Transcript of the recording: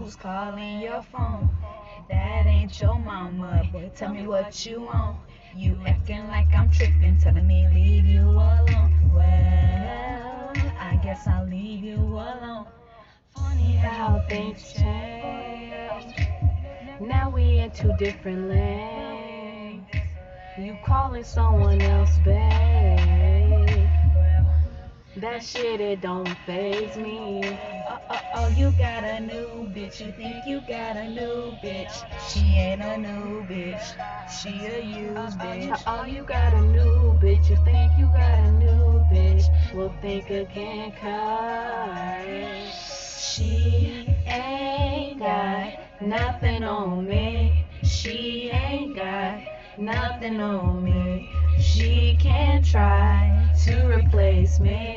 who's calling your phone. That ain't your mama, boy, tell me what you want. You acting like I'm tripping, telling me leave you alone. Well, I guess I'll leave you alone. Funny how things change. Now we in two different lanes. You calling someone else, babe. That shit, it don't faze me. Oh, you got a new bitch. You think you got a new bitch. She ain't a new bitch. She a used bitch. Oh, you got a new bitch. You think you got a new bitch. Well, think again, cause she ain't got nothing on me. She ain't got nothing on me. She can try to replace me.